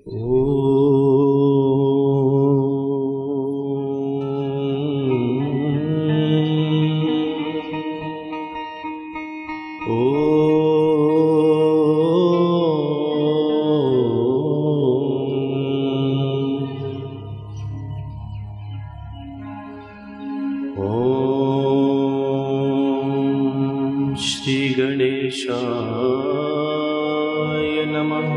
श्री गणेशाय नमः।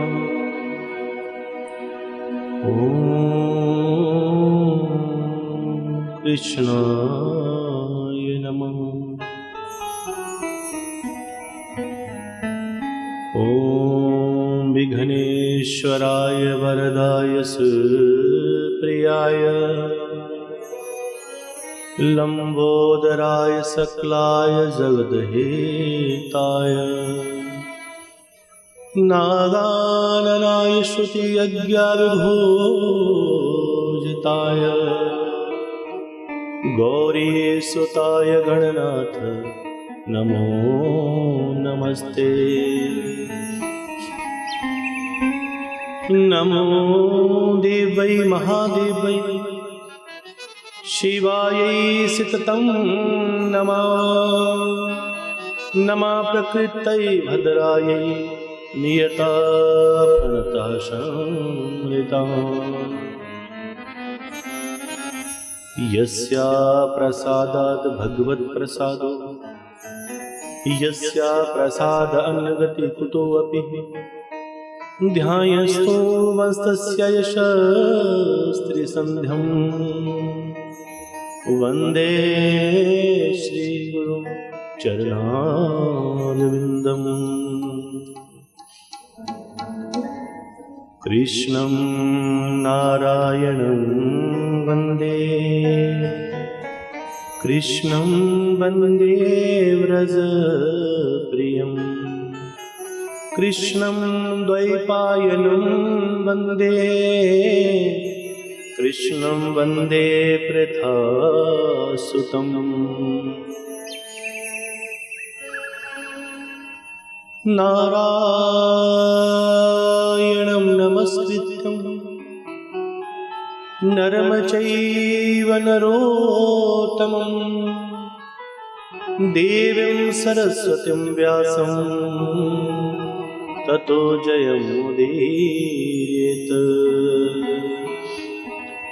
ओम कृष्णाय नमः। ओम विघ्नेश्वराय वरदाय सुप्रियाय लंबोदराय सकलाय जगदहिताय नागाननाय श्रुतियज्ञविभूजिताय गौरीसुताय गणनाथ नमो नमस्ते। नमो देवै महादेवै शिवायै सिततं नमः। नमः प्रकृतये भद्रायै नियता प्रणता संहृता यस्या प्रसादात् भगवत् प्रसादो यस्या प्रसाद अन्नगति कुतोऽपि ध्यायस्तो वस्तस्य यशस्त्रिसन्ध्यम् वंदे श्री गुरु चरणारविंदम। कृष्णं नारायणं वंदे कृष्णं वंदे व्रजप्रियं कृष्णं द्वैपायनं वंदे कृष्णं वंदे पृथासुतं। नारायणं नमस्कृत्यं नरं चैव नरोत्तमं देवीं सरस्वतीं व्यासं ततो जयमुदीरयेत्।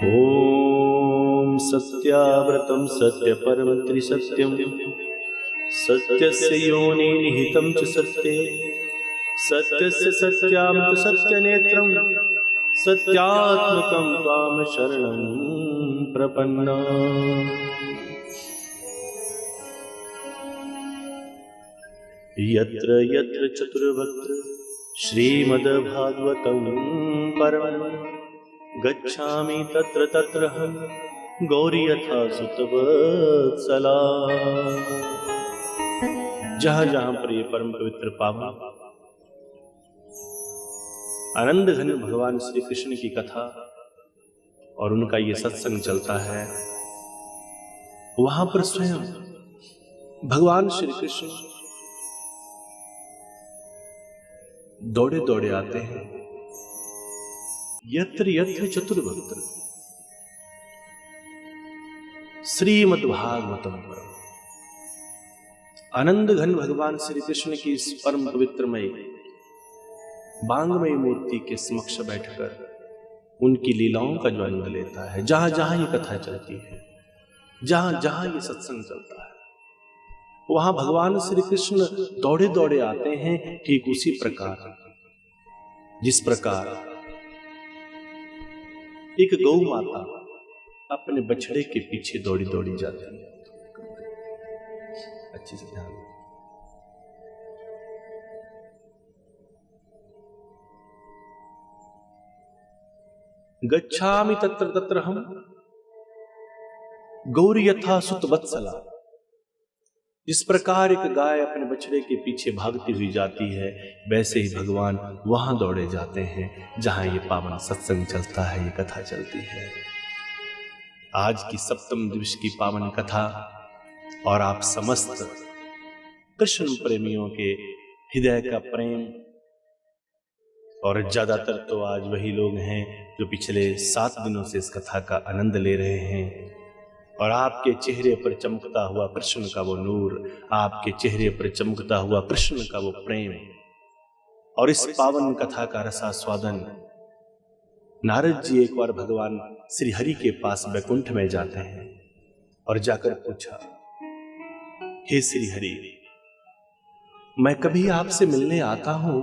ओम सत्याव्रतं सत्यपरं त्रिसत्यं सत्यस्य योनि निहितं च सत्ये सत्यस्य सत्यामृत सत्यनेत्रं सत्यात्मकं त्वां शरणं प्रपन्ना। यत्र यत्र चतुर्भत्र श्रीमद्भागवतं परमं गच्छामि तत्र तत्र हम गौरी यथा सुतवत्सला। जहाँ जहाँ पर ये परम पवित्र पावन आनंद घन भगवान श्री कृष्ण की कथा और उनका ये सत्संग चलता है, वहां पर स्वयं भगवान श्री कृष्ण दौड़े दौड़े आते हैं। यत्र यत्र चतुर्भत्र श्रीमद्भागवतम परम आनंद घन भगवान श्री कृष्ण की इस परम पवित्रमय बांगमय मूर्ति के समक्ष बैठकर उनकी लीलाओं का जो आनंद लेता है। जहां जहां ये कथा चलती है, जहां जहां ये सत्संग चलता है, वहां भगवान श्री कृष्ण दौड़े दौड़े आते हैं। ठीक उसी प्रकार जिस प्रकार एक गौ माता अपने बछड़े के पीछे दौड़ी दौड़ी जाती है। अच्छे से ध्यान। गच्छामि तत्र तत्र हम गौरी यथा सुत वत्सला। जिस प्रकार एक गाय अपने बछड़े के पीछे भागती हुई जाती है, वैसे ही भगवान वहां दौड़े जाते हैं जहां ये पावन सत्संग चलता है, ये कथा चलती है। आज की सप्तम दिवस की पावन कथा और आप समस्त कृष्ण प्रेमियों के हृदय का प्रेम और ज्यादातर तो आज वही लोग हैं जो पिछले 7 दिनों से इस कथा का आनंद ले रहे हैं। और आपके चेहरे पर चमकता हुआ कृष्ण का वो नूर, आपके चेहरे पर चमकता हुआ कृष्ण का वो प्रेम और इस पावन कथा का रसास्वादन। नारद जी एक बार भगवान श्री हरि के पास वैकुंठ में जाते हैं और जाकर पूछा, हे श्री हरि, मैं कभी आपसे मिलने आता हूं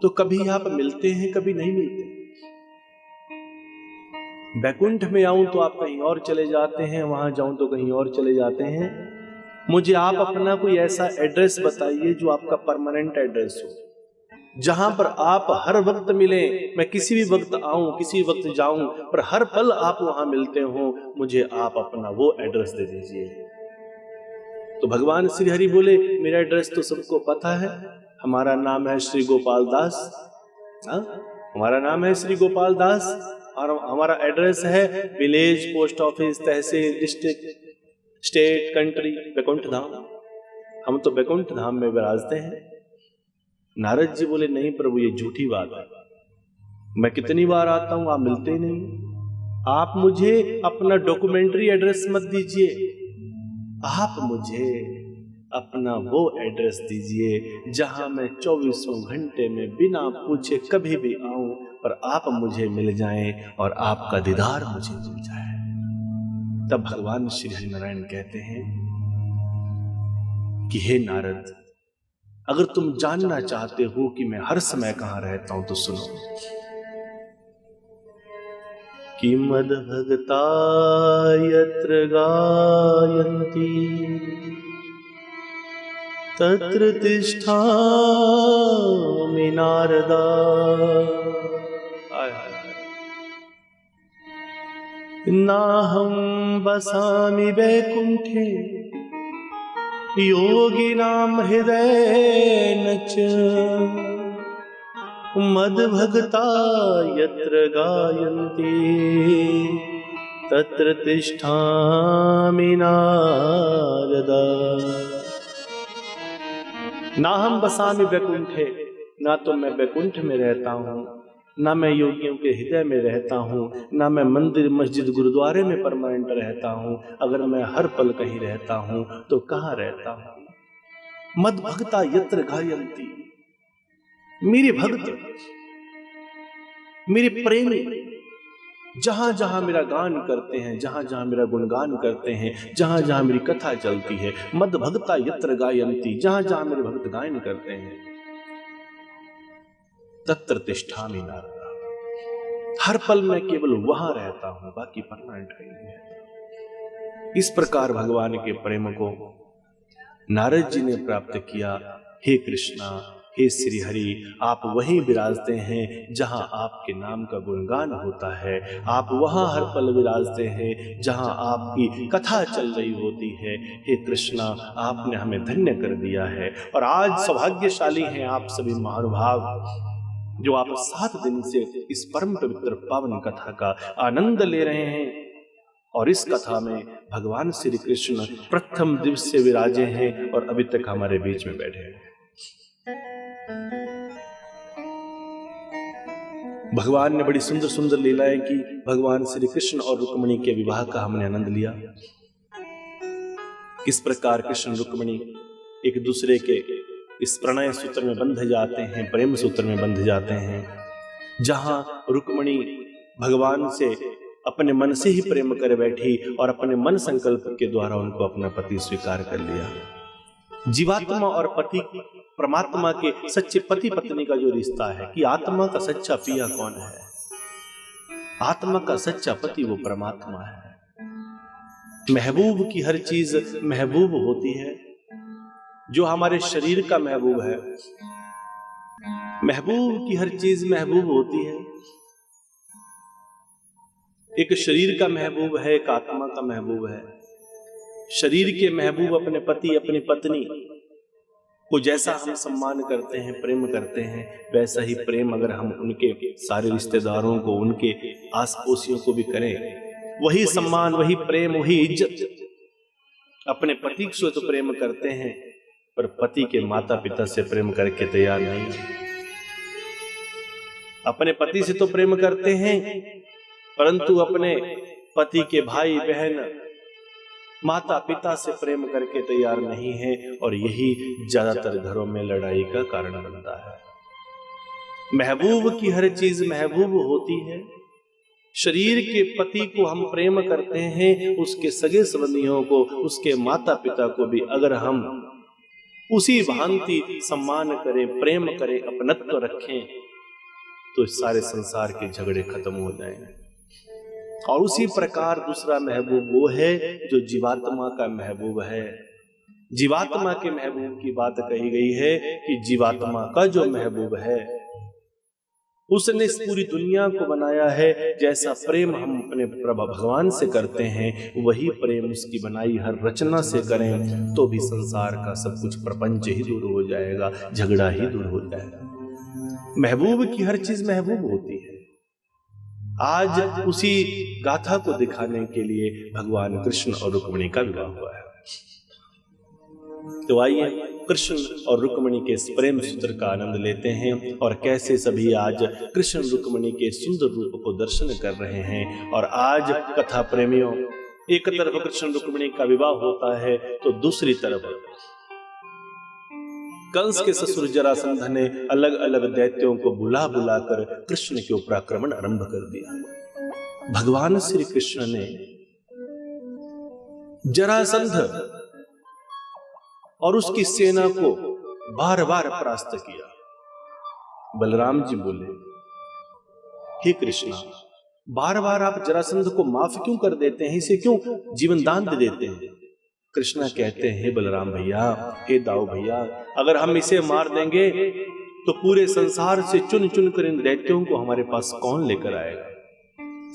तो कभी आप मिलते हैं, कभी नहीं मिलते। वैकुंठ में आऊं तो आप कहीं और चले जाते हैं, वहां जाऊं तो कहीं और चले जाते हैं। मुझे आप अपना कोई ऐसा एड्रेस बताइए जो आपका परमानेंट एड्रेस हो, जहां पर आप हर वक्त मिले। मैं किसी भी वक्त आऊं, किसी वक्त जाऊं, पर हर पल आप वहां मिलते हो। मुझे आप अपना वो एड्रेस दे दीजिए। तो भगवान श्री हरि बोले, मेरा एड्रेस तो सबको पता है, हमारा नाम है श्री गोपाल दास। हमारा नाम है श्री गोपाल दास और हमारा एड्रेस है विलेज, पोस्ट ऑफिस, तहसील, डिस्ट्रिक्ट, स्टेट, कंट्री, वैकुंठ धाम। हम तो वैकुंठ धाम में विराजते हैं। नारद जी बोले, नहीं प्रभु, ये झूठी बात है। मैं कितनी बार आता हूं, आप मिलते ही नहीं। आप मुझे अपना डॉक्यूमेंट्री एड्रेस मत दीजिए, आप मुझे अपना वो एड्रेस दीजिए जहां मैं 24 घंटे में बिना पूछे कभी भी आऊं, पर आप मुझे मिल जाएं और आपका दीदार मुझे मिल जाए। तब भगवान श्री हरिनारायण कहते हैं कि हे नारद, अगर तुम जानना चाहते हो कि मैं हर समय कहां रहता हूं तो सुनो कि मद भगता यत्र गायन्ति तत्र तिष्ठामि नारदा। नाहं वसामि वैकुंठे योगिनां हृदयेन च मद्भगता यत्र गायन्ति तत्र तिष्ठामि नारदा। ना हम बसामि वैकुंठे, ना तो मैं वैकुंठ में रहता हूँ, ना मैं योगियों के हृदय में रहता हूँ, ना मैं मंदिर, मस्जिद, गुरुद्वारे में परमानेंट रहता हूँ। अगर मैं हर पल कहीं रहता हूँ तो कहाँ रहता हूँ? मद भगता यत्र गायन्ति, मेरे भक्त, मेरे प्रेमी जहां जहां मेरा गान करते हैं, जहां जहां मेरा गुणगान करते हैं, जहां जहां मेरी कथा चलती है, मद भगता यत्र गायन्ति, जहां जहां मेरे भक्त गायन करते हैं, तत्र तिष्ठामि नारदा। हर पल मैं केवल वहां रहता हूं, बाकी परमानेंट कहीं नहीं रहता। इस प्रकार भगवान के प्रेम को नारद जी ने प्राप्त किया। हे कृष्णा, हे श्री हरि, आप वहीं विराजते हैं जहां आपके नाम का गुणगान होता है। आप वहां हर पल विराजते हैं जहां आपकी कथा चल रही होती है। हे कृष्णा, आपने हमें धन्य कर दिया है और आज सौभाग्यशाली हैं आप सभी महानुभाव जो आप 7 दिन से इस परम पवित्र पावन कथा का आनंद ले रहे हैं। और इस कथा में भगवान श्री कृष्ण प्रथम दिवस से विराजे हैं और अभी तक हमारे बीच में बैठे हैं। भगवान ने बड़ी सुंदर सुंदर लीलाएं की। भगवान श्री कृष्ण और रुक्मिणी के विवाह का हमने आनंद लिया। किस प्रकार कृष्ण रुक्मिणी एक दूसरे के इस प्रणय सूत्र में बंध जाते हैं, प्रेम सूत्र में बंध जाते हैं। जहां रुक्मिणी भगवान से अपने मन से ही प्रेम कर बैठी और अपने मन संकल्प के द्वारा उनको अपना पति स्वीकार कर लिया। जीवात्मा और पति परमात्मा के सच्चे पति पत्नी का जो रिश्ता है कि आत्मा का सच्चा पिया कौन है? आत्मा का सच्चा पति वो परमात्मा है। महबूब की हर चीज महबूब होती है। जो हमारे शरीर का महबूब है, महबूब की हर चीज महबूब होती है। एक शरीर का महबूब है, एक आत्मा का महबूब है। शरीर के महबूब अपने पति, अपनी पत्नी को जैसा हम सम्मान करते हैं, प्रेम करते हैं, वैसा ही प्रेम अगर हम उनके सारे रिश्तेदारों को, उनके आस पड़ोसियों को भी करें, वही सम्मान, वही प्रेम, वही इज्जत अपने पति से तो प्रेम करते हैं, पर पति के माता पिता से प्रेम करके तैयार नहीं। अपने पति से तो प्रेम करते हैं, परंतु अपने पति के भाई बहन माता पिता से प्रेम करके तैयार नहीं है, और यही ज्यादातर घरों में लड़ाई का कारण बनता है। महबूब की हर चीज महबूब होती है। शरीर के पति को हम प्रेम करते हैं, उसके सगे संबंधियों को, उसके माता पिता को भी अगर हम उसी भांति सम्मान करें, प्रेम करें, अपनत्व रखें, तो सारे संसार के झगड़े खत्म हो जाएंगे। और उसी प्रकार दूसरा महबूब वो है जो जीवात्मा का महबूब है। जीवात्मा के महबूब की बात कही गई है कि जीवात्मा का जो महबूब है उसने इस पूरी दुनिया को बनाया है। जैसा प्रेम हम अपने भगवान से करते हैं, वही प्रेम उसकी बनाई हर रचना से करें तो भी संसार का सब कुछ प्रपंच ही दूर हो जाएगा, झगड़ा ही दूर हो जाएगा। महबूब की हर चीज महबूब होती है। आज उसी गाथा को दिखाने के लिए भगवान कृष्ण और रुक्मिणी का विवाह हुआ है। तो आइए कृष्ण और रुक्मिणी के इस प्रेम सूत्र का आनंद लेते हैं, और कैसे सभी आज कृष्ण रुक्मिणी के सुंदर रूप को दर्शन कर रहे हैं। और आज कथा प्रेमियों, एक तरफ कृष्ण रुक्मिणी का विवाह होता है, तो दूसरी तरफ कंस के ससुर जरासंध ने अलग अलग दैत्यों को बुला बुलाकर कृष्ण के ऊपर आक्रमण आरंभ कर दिया। भगवान श्री कृष्ण ने जरासंध और उसकी सेना को बार बार परास्त किया। बलराम जी बोले, हे कृष्णा, बार बार आप जरासंध को माफ क्यों कर देते हैं, इसे क्यों जीवन दान दे देते हैं? कृष्णा कहते हैं, बलराम भैया, हे दाऊ भैया, अगर हम इसे मार देंगे तो पूरे संसार से चुन चुन कर इन दैत्यों को हमारे पास कौन लेकर आएगा?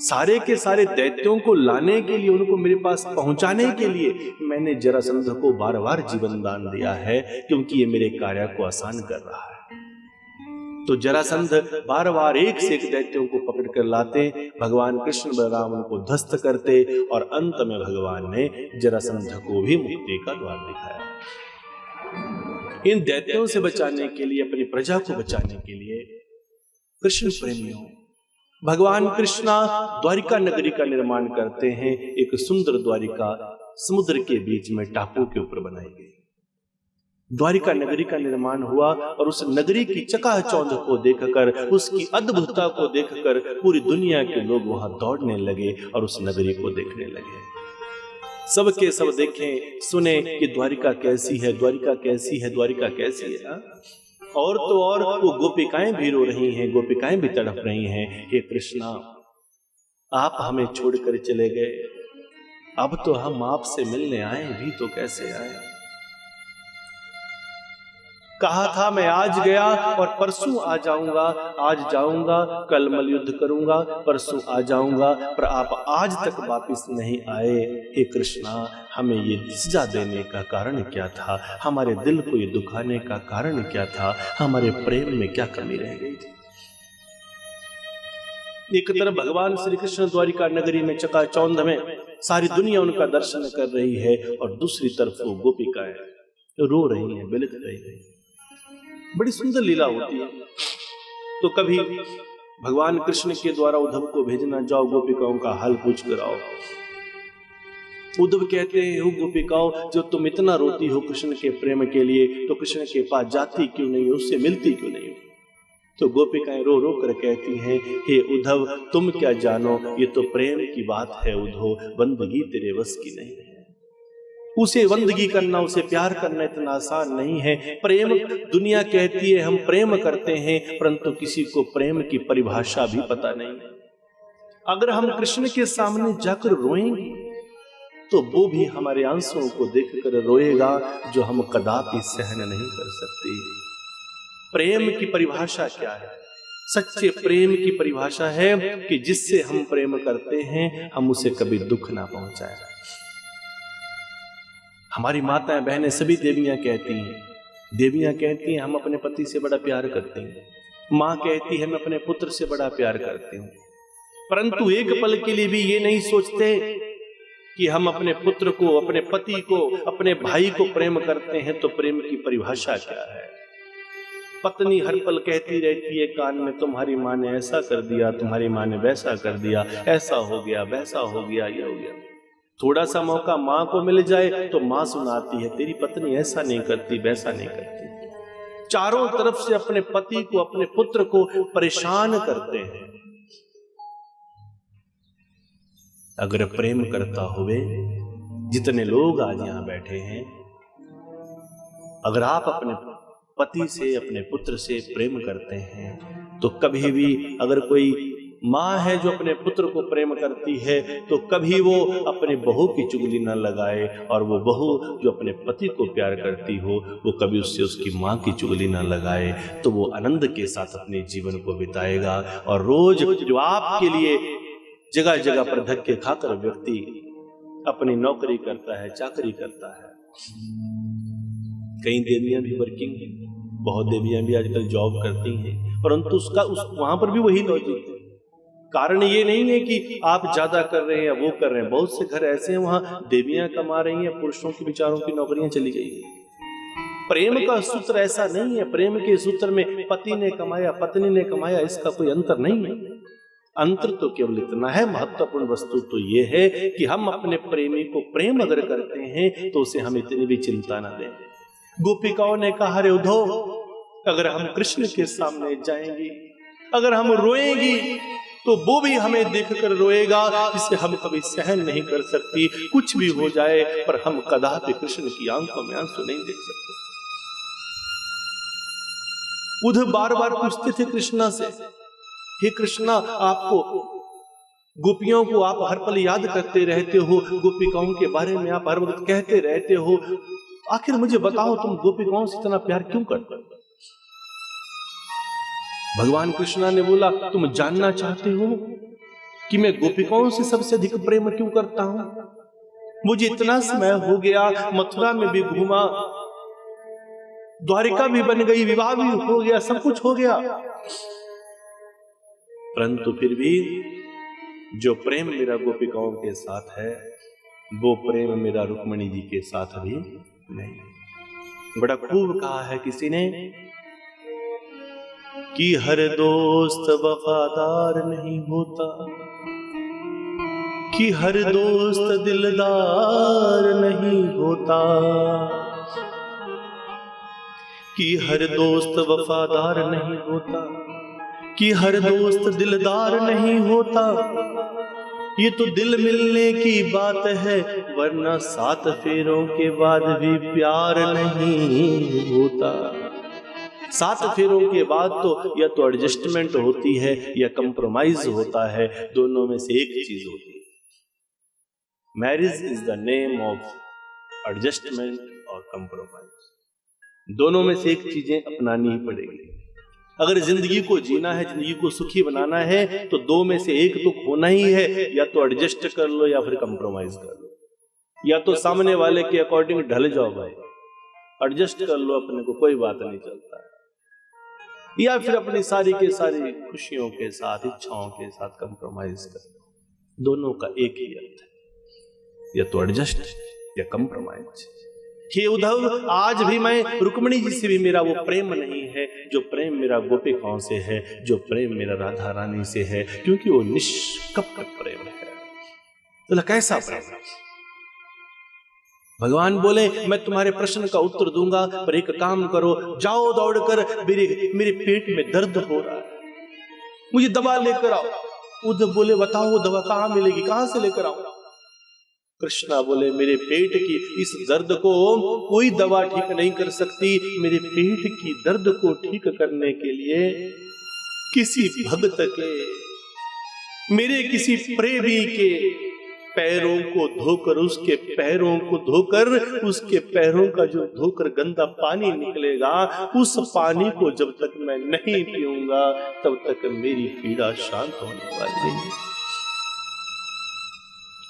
सारे के सारे दैत्यों को लाने के लिए, उनको मेरे पास पहुंचाने के लिए मैंने जरासंध को बार बार जीवन दान दिया है, क्योंकि ये मेरे कार्य को आसान कर रहा है। तो जरासंध बार बार एक से एक दैत्यों को पकड़ कर लाते, भगवान कृष्ण बलराम उनको ध्वस्त करते, और अंत में भगवान ने जरासंध को भी मुक्ति का द्वार दिखाया। इन दैत्यों से बचाने के लिए, अपनी प्रजा को बचाने के लिए कृष्ण प्रेमियों, भगवान कृष्णा द्वारिका नगरी का निर्माण करते हैं। एक सुंदर द्वारिका समुद्र के बीच में टापू के ऊपर बनाई गई। द्वारिका नगरी का निर्माण हुआ, और उस नगरी की चकाचौंध को देखकर, उसकी अद्भुतता को देखकर पूरी दुनिया के लोग वहां दौड़ने लगे और उस नगरी को देखने लगे। सबके सब देखें, सुने कि द्वारिका कैसी है, द्वारिका कैसी है, द्वारिका कैसी है। और तो और वो गोपिकाएं भी रो रही हैं, गोपिकाएं भी तड़प रही हैं, हे कृष्णा, आप हमें छोड़कर चले गए, अब तो हम आपसे मिलने आए भी तो कैसे आए? कहा था मैं आज गया और परसों आ जाऊंगा, आज जाऊंगा, कल मल युद्ध करूंगा, परसों आ जाऊंगा, पर आप आज तक वापस नहीं आए। हे कृष्णा, हमें ये सजा देने का कारण क्या था? हमारे दिल को ये दुखाने का कारण क्या था? हमारे प्रेम में क्या कमी रह गई थी? एक तरफ भगवान श्री कृष्ण द्वारिका नगरी में चकाचौंध में सारी दुनिया उनका दर्शन कर रही है, और दूसरी तरफ वो गोपिकाएं रो रही हैं, बिलख रही हैं। बड़ी सुंदर लीला होती है। तो कभी भगवान कृष्ण के द्वारा उद्धव को भेजना, जाओ गोपिकाओं का हाल पूछ कर आओ। उद्धव कहते हैं, हो गोपिकाओं, जो तुम इतना रोती हो कृष्ण के प्रेम के लिए, तो कृष्ण के पास जाती क्यों नहीं हो, उससे मिलती क्यों नहीं हो? तो गोपिकाएं रो रो कर कहती हैं, हे उद्धव, तुम क्या जानो, ये तो प्रेम की बात है उद्धव, बंदगी तेरे बस की नहीं है। उसे बंदगी करना, उसे प्यार करना इतना आसान नहीं है। प्रेम, दुनिया कहती है हम प्रेम करते हैं, परंतु किसी को प्रेम की परिभाषा भी पता नहीं। अगर हम कृष्ण के सामने जाकर रोएंगे तो वो भी हमारे आंसुओं को देखकर रोएगा, जो हम कदापि सहन नहीं कर सकते। प्रेम की परिभाषा क्या है? सच्चे प्रेम की परिभाषा है कि जिससे हम प्रेम करते हैं, हम उसे कभी दुख ना पहुंचाए। हमारी माताएं बहनें सभी देवियां कहती हैं हम अपने पति से बड़ा प्यार करते हैं। माँ कहती है मैं अपने पुत्र से बड़ा प्यार करती हूँ, परंतु एक पल के लिए भी ये नहीं सोचते कि हम अपने पुत्र को, अपने पति को, अपने भाई को प्रेम करते हैं तो प्रेम की परिभाषा क्या है। पत्नी हर पल कहती रहती है कान में, तुम्हारी माँ ने ऐसा कर दिया, तुम्हारी माँ ने वैसा कर दिया, ऐसा हो गया, वैसा हो गया, ये हो गया। थोड़ा सा मौका माँ को मिल जाए तो माँ सुनाती है, तेरी पत्नी ऐसा नहीं करती, वैसा नहीं करती। चारों तरफ से अपने पति को, अपने पुत्र को परेशान करते हैं। अगर प्रेम करता हुए जितने लोग आज यहां बैठे हैं, अगर आप अपने पति से, अपने पुत्र से प्रेम करते हैं तो कभी भी, अगर कोई माँ है जो अपने पुत्र को प्रेम करती है तो कभी वो अपने बहू की चुगली न लगाए, और वो बहू जो अपने पति को प्यार करती हो वो कभी उससे उसकी माँ की चुगली न लगाए, तो वो आनंद के साथ अपने जीवन को बिताएगा। और रोज जो आपके लिए जगह जगह पर धक्के खाकर व्यक्ति अपनी नौकरी करता है, चाकरी करता है, कई देवियां भी वर्किंग हैं, बहुत देवियां भी आजकल जॉब करती हैं, परंतु वहां पर भी वही लॉजिक है। कारण ये नहीं है कि आप ज्यादा कर रहे हैं या वो कर रहे हैं, बहुत से घर ऐसे हैं वहां देवियां कमा रही हैं, पुरुषों की विचारों की नौकरियां चली गई हैं। प्रेम का सूत्र ऐसा नहीं है, प्रेम के सूत्र में पति ने कमाया, पत्नी ने कमाया, इसका कोई अंतर नहीं है। अंतर तो केवल इतना है, महत्वपूर्ण वस्तु तो ये है कि हम अपने प्रेमी को प्रेम अगर करते हैं तो उसे हम इतनी भी चिंता न दें। गोपिकाओं ने कहा, रे उद्धव, अगर हम कृष्ण के सामने जाएंगी, अगर हम रोएंगी तो वो भी हमें देखकर रोएगा, जिसे हम कभी सहन नहीं कर सकती। कुछ भी हो जाए पर हम कदापि कृष्ण की आंखों में आंसू नहीं देख सकते। उद्धव बार बार पूछते थे कृष्णा से, हे कृष्णा, आपको गोपियों को आप हर पल याद करते रहते हो, गोपिकाओं के बारे में आप हर वक्त कहते रहते हो, आखिर मुझे बताओ तुम गोपिकाओं से इतना प्यार क्यों करते हो? भगवान कृष्णा ने बोला, तुम जानना चाहते हो कि मैं गोपिकाओं से सबसे अधिक प्रेम क्यों करता हूं? मुझे इतना समय हो गया, मथुरा में भी घूमा, द्वारिका भी बन गई, विवाह भी हो गया, सब कुछ हो गया, परंतु फिर भी जो प्रेम मेरा गोपिकाओं के साथ है वो प्रेम मेरा रुक्मिणी जी के साथ भी नहीं। बड़ा खूब कहा है किसी ने कि हर दोस्त वफादार नहीं होता, कि हर दोस्त दिलदार नहीं होता, कि हर दोस्त वफादार नहीं होता, कि हर दोस्त दिलदार नहीं होता। ये तो दिल मिलने की बात है, वरना 7 फेरों के बाद भी प्यार नहीं होता। 7 फेरों के बाद तो या तो एडजस्टमेंट होती है या कंप्रोमाइज होता है, दोनों में से एक चीज होती है। Marriage is the name of adjustment और कंप्रोमाइज। दोनों में से एक चीजें अपनानी ही पड़ेगी। अगर जिंदगी को जीना है, जिंदगी को सुखी बनाना है, तो 2 में से एक तो होना ही है, या तो एडजस्ट कर लो या फिर कंप्रोमाइज कर लो, या तो सामने वाले के अकॉर्डिंग ढल जाओ भाई, एडजस्ट कर लो अपने को, कोई बात नहीं चलता है, या फिर अपनी सारी के सारी खुशियों के साथ, इच्छाओं के साथ कंप्रोमाइज कर लो। दोनों का एक ही अर्थ है, या तो एडजस्ट या कंप्रोमाइज। हे उद्धव, आज भी मैं रुक्मिणी जी से भी मेरा वो प्रेम नहीं है जो प्रेम मेरा गोपिकाओं से है, जो प्रेम मेरा राधा रानी से है, क्योंकि वो निष्कपट प्रेम है। तो कैसा प्रेम? भगवान बोले, मैं तुम्हारे प्रश्न का उत्तर दूंगा, पर एक काम करो, जाओ दौड़कर, मेरे पेट में दर्द हो रहा है, मुझे दवा लेकर आओ। उद्धव बोले, बताओ वो दवा कहां मिलेगी, कहां से लेकर आऊं? कृष्णा बोले, मेरे पेट की इस दर्द को कोई दवा ठीक नहीं कर सकती। मेरे पेट की दर्द को ठीक करने के लिए किसी भक्त के, मेरे किसी प्रेमी के पैरों को धोकर, उसके पैरों को धोकर, उसके पैरों का जो धोकर गंदा पानी निकलेगा, उस पानी को जब तक मैं नहीं पीऊंगा तब तक मेरी पीड़ा शांत होने वाली नहीं।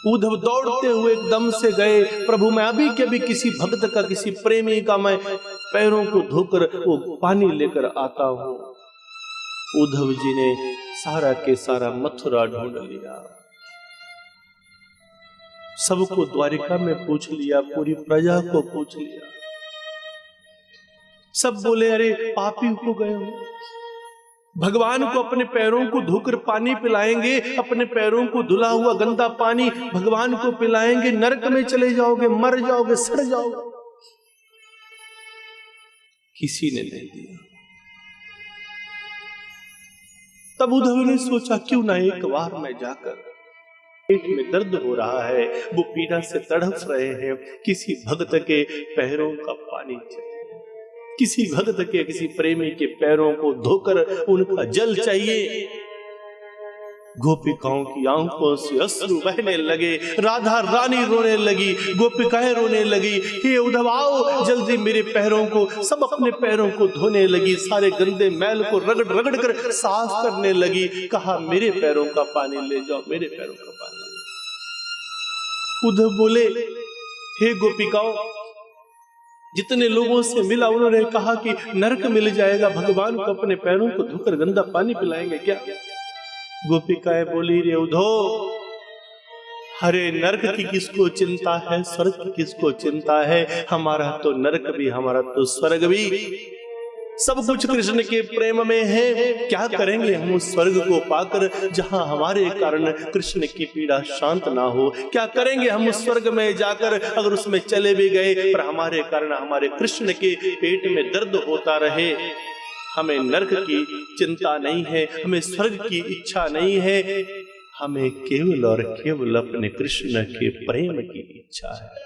उद्धव दौड़ते हुए एकदम से गए, प्रभु मैं अभी के भी किसी भक्त का, किसी प्रेमी का मैं पैरों को धोकर वो पानी लेकर आता हूं। उद्धव जी ने सारा के सारा मथुरा ढूंढ लिया, सबको द्वारिका में पूछ लिया, पूरी प्रजा को पूछ लिया, सब बोले अरे पापी हो गए हो, भगवान को अपने पैरों को धोकर पानी पिलाएंगे, अपने पैरों को धुला हुआ गंदा पानी भगवान को पिलाएंगे, नरक में चले जाओगे, मर जाओगे, सड़ जाओगे। किसी ने नहीं दिया। तब उद्धव ने सोचा क्यों ना एक बार मैं जाकर, पेट में दर्द हो रहा है, वो पीड़ा से तड़प रहे हैं, किसी भक्त के पैरों का पानी चाहिए, किसी भक्त के, किसी प्रेमी के पैरों को धोकर उनका जल चाहिए। गोपिकाओं की आंखों से अश्रु बहने लगे, राधा रानी रोने लगी, गोपिकाएं रोने लगी, हे उद्धव आओ जल्दी मेरे पैरों को, सब अपने पैरों को धोने लगी, सारे गंदे मैल को रगड़ रगड़ कर साफ करने लगी। कहा मेरे पैरों का पानी ले जाओ, मेरे पैरों का पानी ले जाओ। उद्धव बोले हे गोपिकाओं, जितने लोगों से मिला उन्होंने कहा कि नरक मिल जाएगा, भगवान को अपने पैरों को धोकर गंदा पानी पिलाएंगे क्या? गोपिकाएं बोली रे उद्धव, हरे नरक की किसको चिंता है, स्वर्ग की किसको चिंता है, हमारा तो नरक भी, हमारा तो स्वर्ग भी, सब कुछ कृष्ण के प्रेम में है। क्या करेंगे हम उस स्वर्ग को पाकर जहां हमारे कारण कृष्ण की पीड़ा शांत ना हो? क्या करेंगे हम उस स्वर्ग में जाकर, अगर उसमें चले भी गए पर हमारे कारण हमारे कृष्ण के पेट में दर्द होता रहे? हमें नरक की चिंता नहीं है, हमें स्वर्ग की इच्छा नहीं है, हमें केवल और केवल अपने कृष्ण के प्रेम की इच्छा है।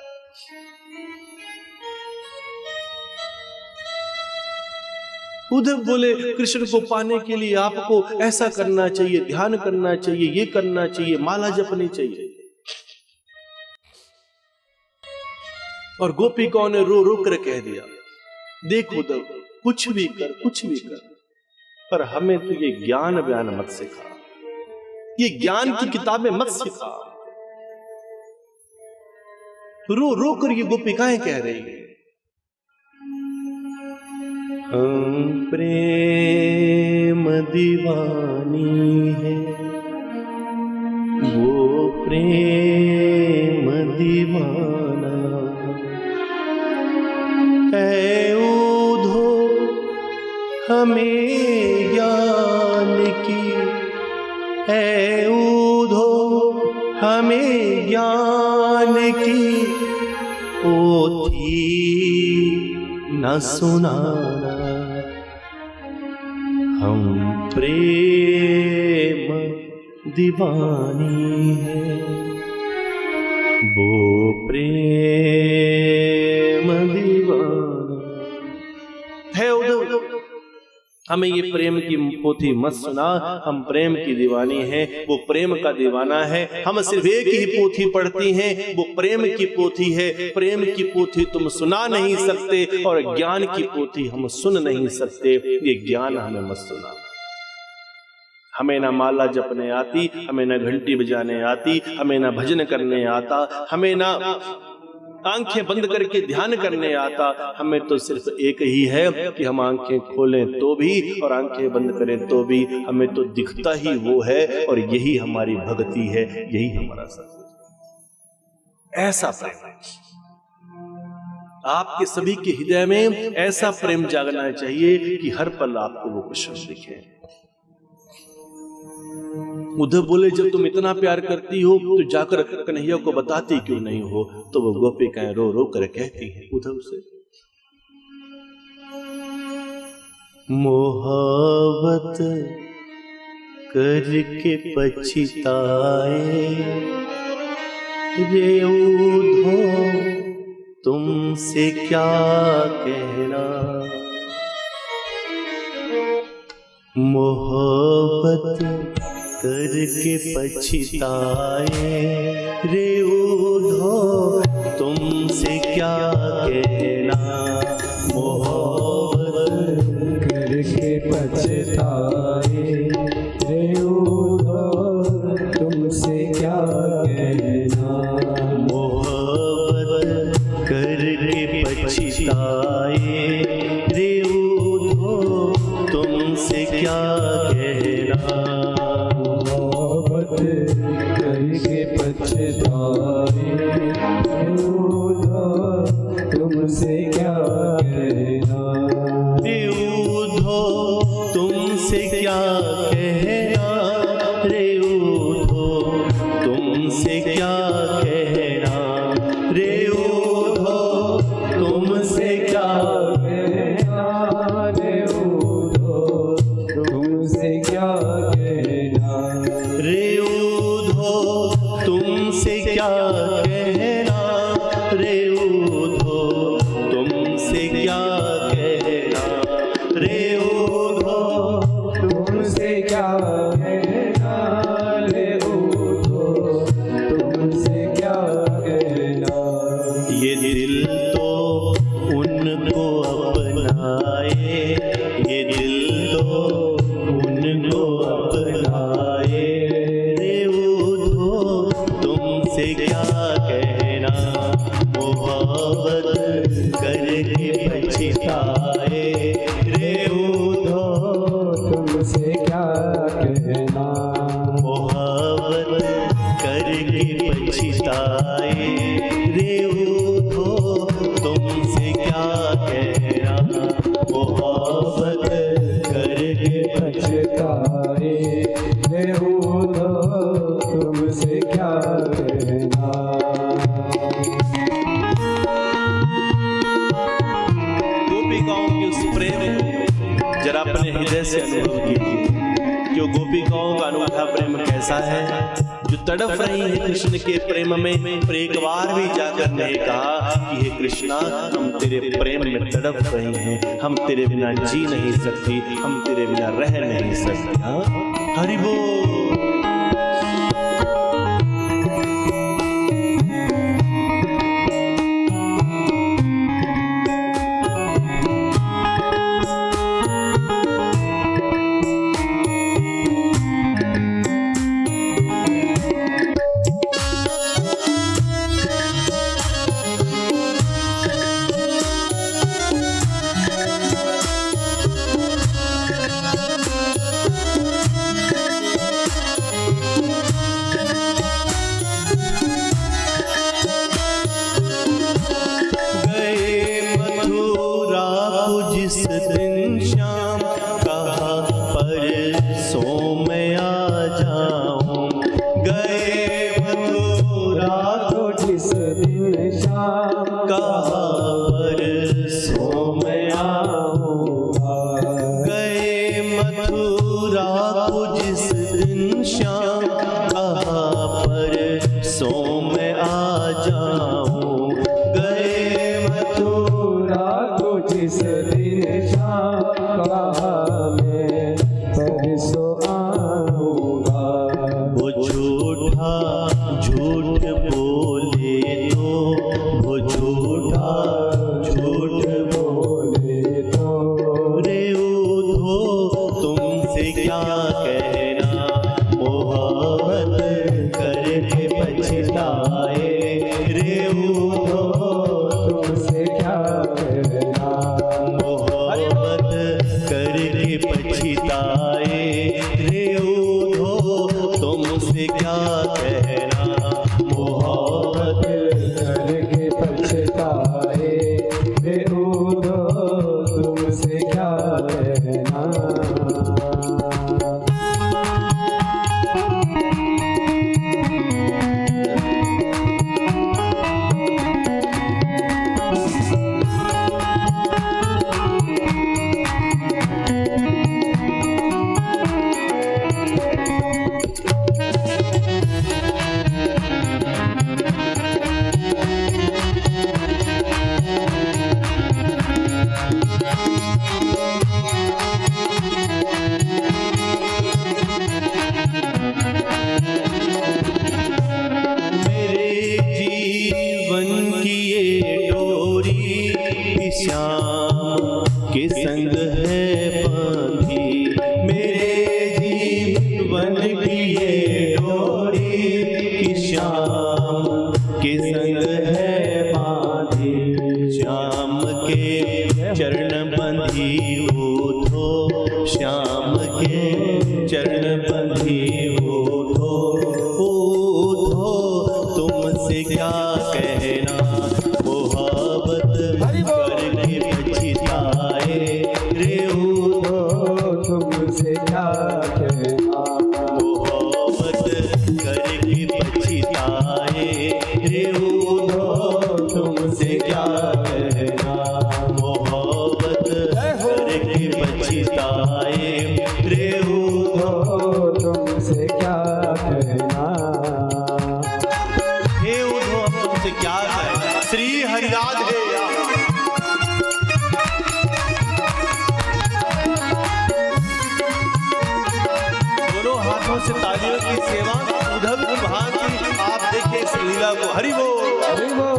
उद्धव बोले कृष्ण को पाने के लिए आपको ऐसा करना चाहिए, ध्यान करना चाहिए, ये करना चाहिए, माला जपनी चाहिए। और गोपिकाओं ने रो रो कर कह दिया देख उद्धव, कुछ भी कर, कुछ भी कर, पर हमें तो ये ज्ञान बयान मत सिखा, ये ज्ञान की किताबें मत सिखा। रो रो कर ये गोपिकाएं कह रही हैं हम प्रेम दीवानी है, वो प्रेम दीवाना है, उधो हमें ज्ञान की है, उधो हमें ज्ञान की पोथी न सुनाना, हम प्रेम दीवानी है, वो प्रेम दीवाना है। उद्धव हमें ये प्रेम की पोथी मत सुना, हम प्रेम की दीवानी हैं, वो प्रेम का दीवाना है। हम सिर्फ एक ही पोथी पढ़ती हैं, वो प्रेम की पोथी है। प्रेम की पोथी तुम सुना नहीं सकते और ज्ञान की पोथी हम सुन नहीं सकते। ये ज्ञान हमें मत सुना। हमें ना माला जपने आती, हमें ना घंटी बजाने आती, हमें ना भजन करने आता, हमें ना आंखें बंद करके ध्यान करने आता। हमें तो सिर्फ एक ही है कि हम आंखें खोलें तो भी और आंखें बंद करें तो भी हमें तो दिखता ही वो है, और यही हमारी भक्ति है, यही हमारा सत्य। ऐसा प्रेम आपके सभी के हृदय में, ऐसा प्रेम जागना चाहिए कि हर पल आपको वो कृष्ण दिखे। उद्धव बोले जब तुम इतना प्यार करती हो तो जाकर कन्हैया को बताती क्यों नहीं हो? तो वो गोपिकाएं रो रो कर कहती हैं उद्धव से, मोहब्बत करके पछताए रे उद्धव, तुमसे क्या कहना, मोहब्बत करके पछताए रे उद्धव, तुमसे क्या कहना, मोहब्बत करके पछताए रे उद्धव, तुमसे क्या कहना, मोहब्बत करके पछताए रे उद्धव, तुमसे क्या कहना, करके पछताए तुमसे क्या कहना रे उधो, तुमसे क्या कहना रे उधो, तुमसे क्या कहना रे उधो, तुमसे क्या कहना। ये दिल तो उनको अपनाए, ये दिल तो उनको अपनाए रे उधो, तुमसे क्या कहना, मोहब्बत करके पछताए रे उधो, तुमसे क्या कहना। मोहब्बत करके पछताए रे उधो, तुमसे क्या कहना, मोहब्बत करके पछताए रे उधो, तुमसे क्या कहना। गोपिकाओं के उस प्रेम को जरा अपने हृदय से अनुभव कीजिए कि वो गोपिकाओं का अनूठा प्रेम कैसा है, जो तड़प रही है कृष्ण के प्रेम में। पर एक बार भी जाकर ने कहा कि हे कृष्णा, हम तेरे प्रेम में तड़प रही हैं, हम तेरे बिना जी नहीं सकती, हम तेरे बिना रह नहीं सकती। हाँ, हरि बोल। जिस दिन श्याम कहा परसों मैं आ जाऊं, गए मथुरा तो जिस दिन श्याम कहा परसों मैं आऊंगा, गए मथुरा को जिस दिन श्याम कहा परसों मैं आ जाऊं, गए मथुरा तो जिस दिन श्याम कहा मैं परसों आऊंगा। वो झूठा झूठ बोले तो, वो झूठा झूठ बोले तो रे उधो, तुमसे क्या कहना, मोहब्बत करके पछताए रे उधो, तुमसे क्या कहना। मोहब्बत करके पछताए रे उधो, तुमसे क्या कहना, मोहब्बत करके पछताए रे उधो, तुमसे क्या कहना। श्याम के संग है बांधी, मेरे जीवन की ये डोरी कि श्याम के संग है बांधी, श्याम के चरण बंधी उठो, श्याम के चरण बंधी उठो, उठो तुमसे क्या कहना, मोहब्बत करके पछताए रे उधो, तुमसे क्या कहना। मोहब्बत करके पछताए रे उधो, तुमसे क्या कहना, मोहब्बत करके पछताए रे उधो, तुमसे क्या कहना। की सेवा उद्धव की भांति आप देखें इस लीला को। हरि बोल। हरि बोल।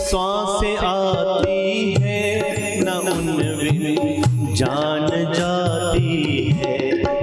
सांसें आती है न उन बिन जान जाती है,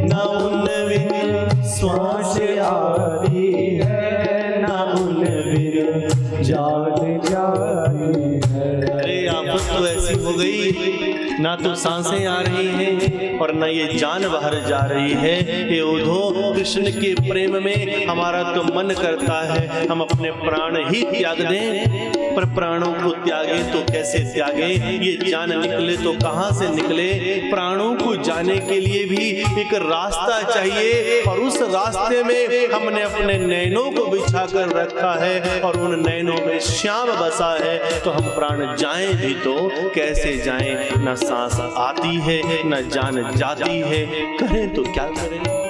न उन बिन सांसें आती है न उन बिन जान जाती है। अरे आफत तो ऐसी हो गई, ना तो सांसें आ रही हैं और ना ये जान बाहर जा रही है। ये उद्धव कृष्ण के प्रेम में हमारा तो मन करता है हम अपने प्राण ही त्याग दें, पर प्राणों को त्यागे तो कैसे त्यागे? ये जान निकले तो कहां से निकले? प्राणों को जाने के लिए भी एक रास्ता चाहिए और उस रास्ते में हमने अपने नैनों को बिछा कर रखा है और उन नैनों में श्याम बसा है। तो हम प्राण जाएं भी तो कैसे जाएं? न सांस आती है न जान जाती है, करें तो क्या करें?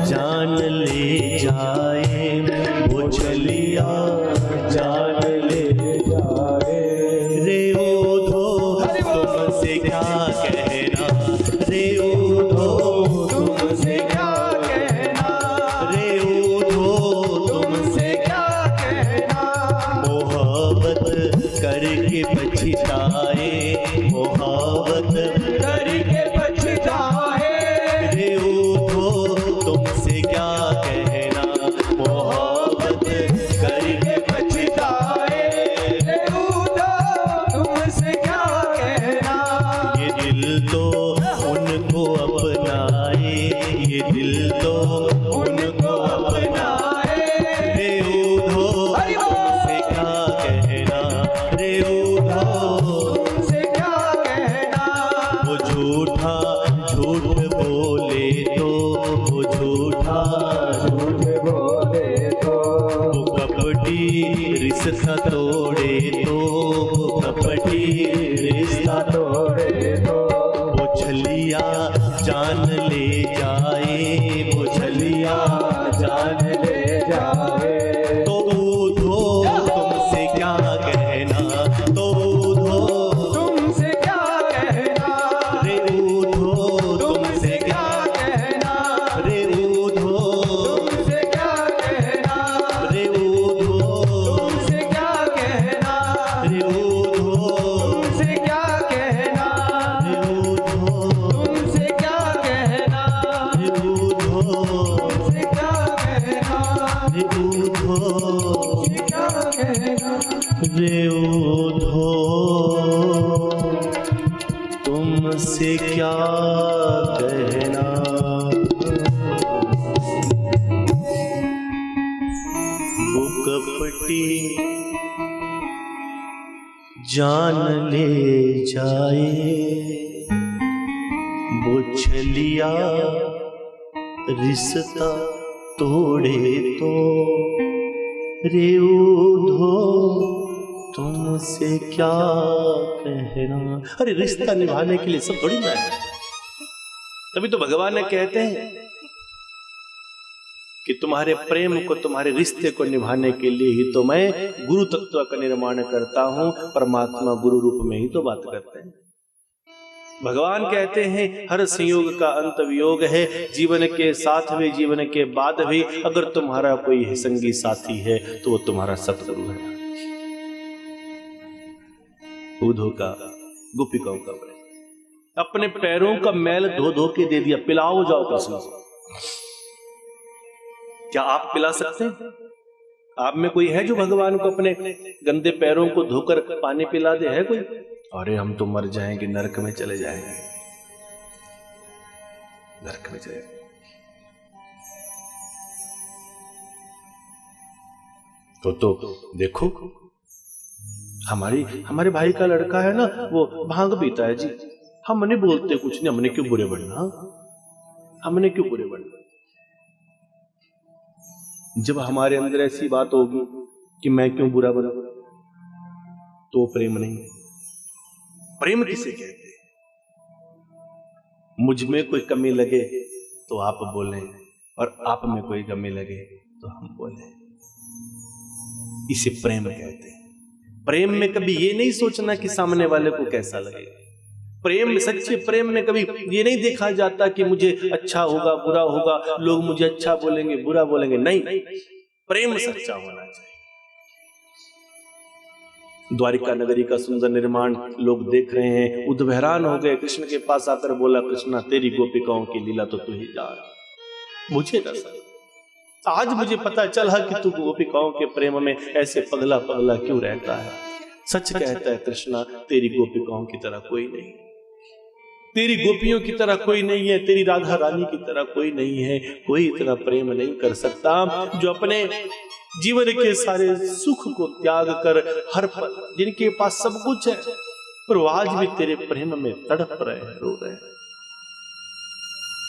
जान ले जाए, वो छलिया जान ले जाए। रे उद्धव तुमसे क्या कहना, रे उद्धव तुमसे क्या कहना, रे उद्धव तुमसे क्या कहना। मोहब्बत करके पछताए, मोहब्बत करके पछताए। रे उद्धव तुमसे क्या कहना, मोहब्बत करके पछताए। रे उद्धव तुमसे क्या कहना। ये दिल तो उनको अपनाए, ये दिल तो उनको अपनाए। रे उद्धव तुमसे क्या कहना, रे उद्धव तुमसे क्या कहना। वो झूठा झूठ बोले तो, वो झूठा झूठ बोले तो, वो कपटी रिश्ता तोड़े तो, वो कपटी रिश्ता तोड़े तो। वो छलिया जान ले जाए, वो छलिया जान ले जाए। तो उद्धव तुमसे क्या कहना, तो उद्धव तुमसे क्या कहना। रे उद्धव तुमसे क्या कहना, रे उद्धव तुमसे क्या कहना। रे उद्धव तुमसे क्या कहना, रे उद्धव तुमसे क्या कहना। रे उद्धव तुमसे क्या कहना, रे उद्धव तुमसे क्या कहना। रे उद्धव तुमसे क्या कहना। रे उद्धव तुमसे क्या कहना। वो कपटी जान ले जाए, वो छलिया रिश्ता तोड़े तो। रे उद्धव तुमसे क्या कहना। अरे रिश्ता निभाने के लिए सब थोड़ी ना है। तभी तो भगवान ने कहते हैं कि तुम्हारे प्रेम को, तुम्हारे रिश्ते को निभाने के लिए ही तो मैं गुरु तत्व का निर्माण करता हूं। परमात्मा गुरु रूप में ही तो बात करते हैं। भगवान कहते हैं हर संयोग का अंत वियोग है। जीवन के साथ भी, जीवन के बाद भी अगर तुम्हारा कोई संगी साथी है तो वो तुम्हारा सतगुरु है। उद्धव का गोपिकाओं का प्रेम, अपने पैरों का मैल धो धो के दे दिया, पिलाओ जाओ कृष्ण को। क्या आप पिला सकते हैं? आप में कोई है जो भगवान को अपने गंदे पैरों को धोकर पानी पिला दे? है कोई? अरे हम तो मर जाएंगे, नरक में चले जाएंगे, नरक में चले जाएंगे। तो देखो हमारे भाई का लड़का है ना, वो भांग पीता है जी। हमने बोलते कुछ नहीं, हमने क्यों बुरे बनना, हमने क्यों बुरे बनना। जब हमारे अंदर ऐसी बात होगी कि मैं क्यों बुरा बना, तो प्रेम नहीं। प्रेम किसे कहते हैं? मुझ में कोई कमी लगे तो आप बोलें, और आप में कोई कमी लगे तो हम बोलें। इसे प्रेम कहते हैं। प्रेम में कभी ये नहीं सोचना कि सामने वाले को कैसा लगेगा। प्रेम, सच्चे प्रेम में कभी ये नहीं देखा जाता कि मुझे अच्छा होगा, बुरा होगा, लोग मुझे अच्छा बोलेंगे, बुरा बोलेंगे। नहीं, प्रेम सच्चा होना चाहिए। द्वारिका नगरी का सुंदर निर्माण लोग देख रहे हैं। उद्धव हैरान हो गए, कृष्ण के पास आकर बोला, कृष्णा तेरी गोपिकाओं की लीला तो तू ही जान, मुझे ना समझ। आज मुझे पता चला कि तू गोपिकाओं के प्रेम में ऐसे पगला पगला क्यों रहता है। सच कहता है कृष्णा, तेरी गोपिकाओं की तरह कोई नहीं, तेरी गोपियों की तरह कोई नहीं है, तेरी राधा रानी की तरह कोई नहीं है। कोई इतना प्रेम नहीं कर सकता जो अपने जीवन के सारे सुख को त्याग कर, हर पल जिनके पास सब कुछ है, पर आज भी तेरे प्रेम में तड़प रहे, रो रहे।